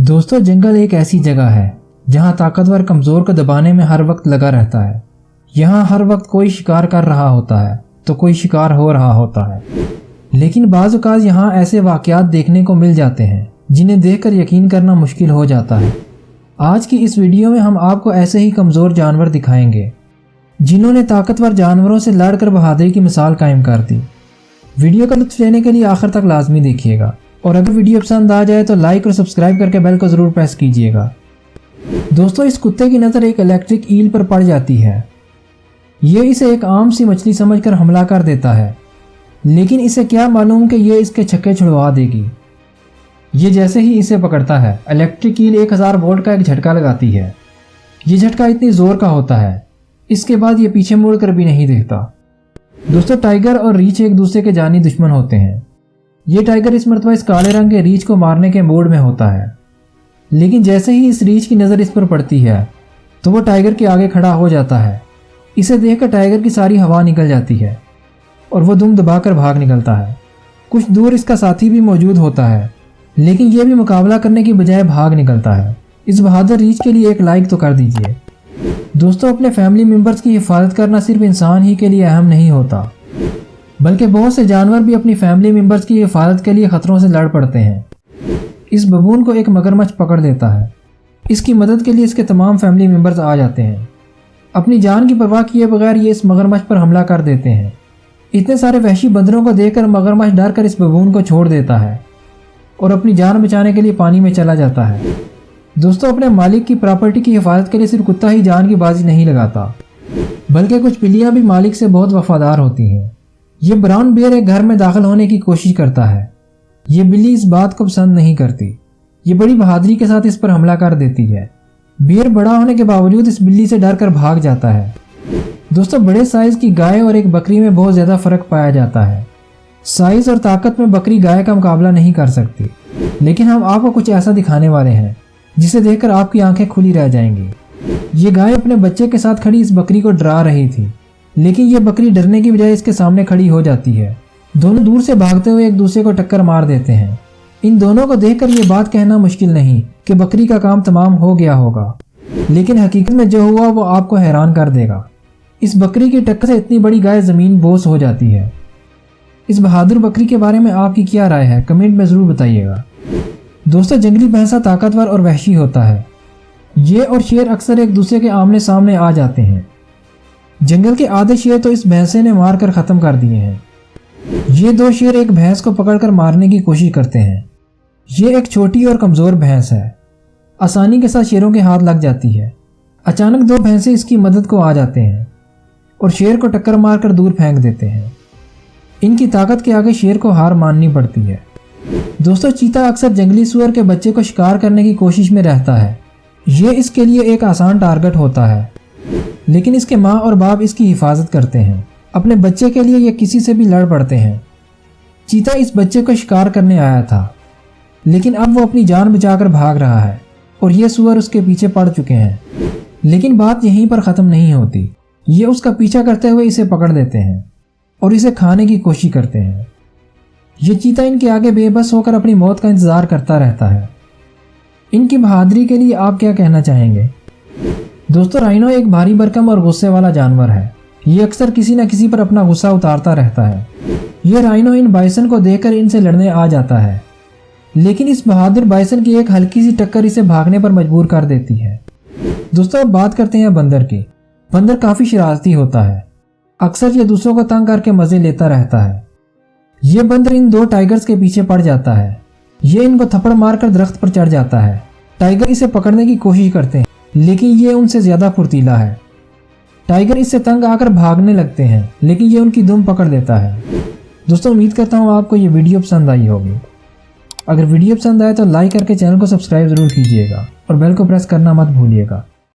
दोस्तों, जंगल एक ऐसी जगह है जहां ताकतवर कमज़ोर को दबाने में हर वक्त लगा रहता है। यहाँ हर वक्त कोई शिकार कर रहा होता है तो कोई शिकार हो रहा होता है। लेकिन बाज़ औक़ात यहाँ ऐसे वाक़यात देखने को मिल जाते हैं जिन्हें देखकर यकीन करना मुश्किल हो जाता है। आज की इस वीडियो में हम आपको ऐसे ही कमज़ोर जानवर दिखाएंगे जिन्होंने ताकतवर जानवरों से लड़कर बहादुरी की मिसाल कायम कर दी। वीडियो का लुत्फ़ लेने के लिए आखिर तक लाजमी देखिएगा और अगर वीडियो पसंद आ जाए तो लाइक और सब्सक्राइब करके बेल को ज़रूर प्रेस कीजिएगा। दोस्तों, इस कुत्ते की नज़र एक इलेक्ट्रिक ईल पर पड़ जाती है। ये इसे एक आम सी मछली समझकर हमला कर देता है, लेकिन इसे क्या मालूम कि ये इसके छक्के छुड़वा देगी। ये जैसे ही इसे पकड़ता है, इलेक्ट्रिक ईल 1000 वोल्ट का एक झटका लगाती है। ये झटका इतनी ज़ोर का होता है, इसके बाद ये पीछे मुड़कर भी नहीं देखता। दोस्तों, टाइगर और रीछ एक दूसरे के जानी दुश्मन होते हैं। ये टाइगर इस मरतबा इस काले रंग के रीछ को मारने के मूड में होता है, लेकिन जैसे ही इस रीछ की नज़र इस पर पड़ती है तो वो टाइगर के आगे खड़ा हो जाता है। इसे देखकर टाइगर की सारी हवा निकल जाती है और वो दुम दबाकर भाग निकलता है। कुछ दूर इसका साथी भी मौजूद होता है, लेकिन ये भी मुकाबला करने की बजाय भाग निकलता है। इस बहादुर रीछ के लिए एक लाइक तो कर दीजिए। दोस्तों, अपने फैमिली मेम्बर्स की हिफाजत करना सिर्फ इंसान ही के लिए अहम नहीं होता, बल्कि बहुत से जानवर भी अपनी फैमिली मेम्बर्स की हिफाजत के लिए ख़तरों से लड़ पड़ते हैं। इस बबून को एक मगरमच्छ पकड़ लेता है। इसकी मदद के लिए इसके तमाम फैमिली मेम्बर्स आ जाते हैं। अपनी जान की परवाह किए बगैर ये इस मगरमच्छ पर हमला कर देते हैं। इतने सारे वहशी बंदरों को देखकर मगरमच्छ डर कर इस बबून को छोड़ देता है और अपनी जान बचाने के लिए पानी में चला जाता है। दोस्तों, अपने मालिक की प्रॉपर्टी की हिफाजत के लिए सिर्फ कुत्ता ही जान की बाजी नहीं लगाता, बल्कि कुछ बिल्लियाँ भी मालिक से बहुत वफादार होती हैं। ये ब्राउन बियर एक घर में दाखिल होने की कोशिश करता है। ये बिल्ली इस बात को पसंद नहीं करती। ये बड़ी बहादुरी के साथ इस पर हमला कर देती है। बियर बड़ा होने के बावजूद इस बिल्ली से डर कर भाग जाता है। दोस्तों, बड़े साइज की गाय और एक बकरी में बहुत ज़्यादा फ़र्क पाया जाता है। साइज और ताकत में बकरी गाय का मुकाबला नहीं कर सकती, लेकिन हम आपको कुछ ऐसा दिखाने वाले हैं जिसे देखकर आपकी आंखें खुली रह जाएंगी। ये गाय अपने बच्चे के साथ खड़ी इस बकरी को डरा रही थी, लेकिन ये बकरी डरने की बजाय इसके सामने खड़ी हो जाती है। दोनों दूर से भागते हुए एक दूसरे को टक्कर मार देते हैं। इन दोनों को देखकर ये बात कहना मुश्किल नहीं कि बकरी का काम तमाम हो गया होगा, लेकिन हकीकत में जो हुआ वो आपको हैरान कर देगा। इस बकरी की टक्कर से इतनी बड़ी गाय ज़मीन बोस हो जाती है। इस बहादुर बकरी के बारे में आपकी क्या राय है, कमेंट में ज़रूर बताइएगा। दोस्तों, जंगली भैंसा ताकतवर और वहशी होता है। ये और शेर अक्सर एक दूसरे के आमने सामने आ जाते हैं। जंगल के आधे शेर तो इस भैंसे ने मार कर ख़त्म कर दिए हैं। ये दो शेर एक भैंस को पकड़कर मारने की कोशिश करते हैं। ये एक छोटी और कमज़ोर भैंस है, आसानी के साथ शेरों के हाथ लग जाती है। अचानक दो भैंसे इसकी मदद को आ जाते हैं और शेर को टक्कर मारकर दूर फेंक देते हैं। इनकी ताकत के आगे शेर को हार माननी पड़ती है। दोस्तों, चीता अक्सर जंगली सूअर के बच्चे को शिकार करने की कोशिश में रहता है। ये इसके लिए एक आसान टारगेट होता है, लेकिन इसके माँ और बाप इसकी हिफाजत करते हैं। अपने बच्चे के लिए ये किसी से भी लड़ पड़ते हैं। चीता इस बच्चे को शिकार करने आया था, लेकिन अब वो अपनी जान बचाकर भाग रहा है और ये सूअर उसके पीछे पड़ चुके हैं। लेकिन बात यहीं पर ख़त्म नहीं होती। ये उसका पीछा करते हुए इसे पकड़ देते हैं और इसे खाने की कोशिश करते हैं। ये चीता इनके आगे बेबस होकर अपनी मौत का इंतज़ार करता रहता है। इनकी बहादुरी के लिए आप क्या कहना चाहेंगे? दोस्तों, राइनो एक भारी भरकम और गुस्से वाला जानवर है। ये अक्सर किसी न किसी पर अपना गुस्सा उतारता रहता है। ये राइनो इन बाइसन को देखकर इनसे लड़ने आ जाता है, लेकिन इस बहादुर बाइसन की एक हल्की सी टक्कर इसे भागने पर मजबूर कर देती है। दोस्तों, अब बात करते हैं बंदर की। बंदर काफ़ी शरारती होता है। अक्सर ये दूसरों को तंग करके मज़े लेता रहता है। ये बंदर इन दो टाइगर्स के पीछे पड़ जाता है। ये इनको थप्पड़ मारकर दरख्त पर चढ़ जाता है। टाइगर इसे पकड़ने की कोशिश करते हैं, लेकिन ये उनसे ज़्यादा फुर्तीला है। टाइगर इससे तंग आकर भागने लगते हैं, लेकिन ये उनकी दुम पकड़ लेता है। दोस्तों, उम्मीद करता हूँ आपको ये वीडियो पसंद आई होगी। अगर वीडियो पसंद आए तो लाइक करके चैनल को सब्सक्राइब ज़रूर कीजिएगा और बेल को प्रेस करना मत भूलिएगा।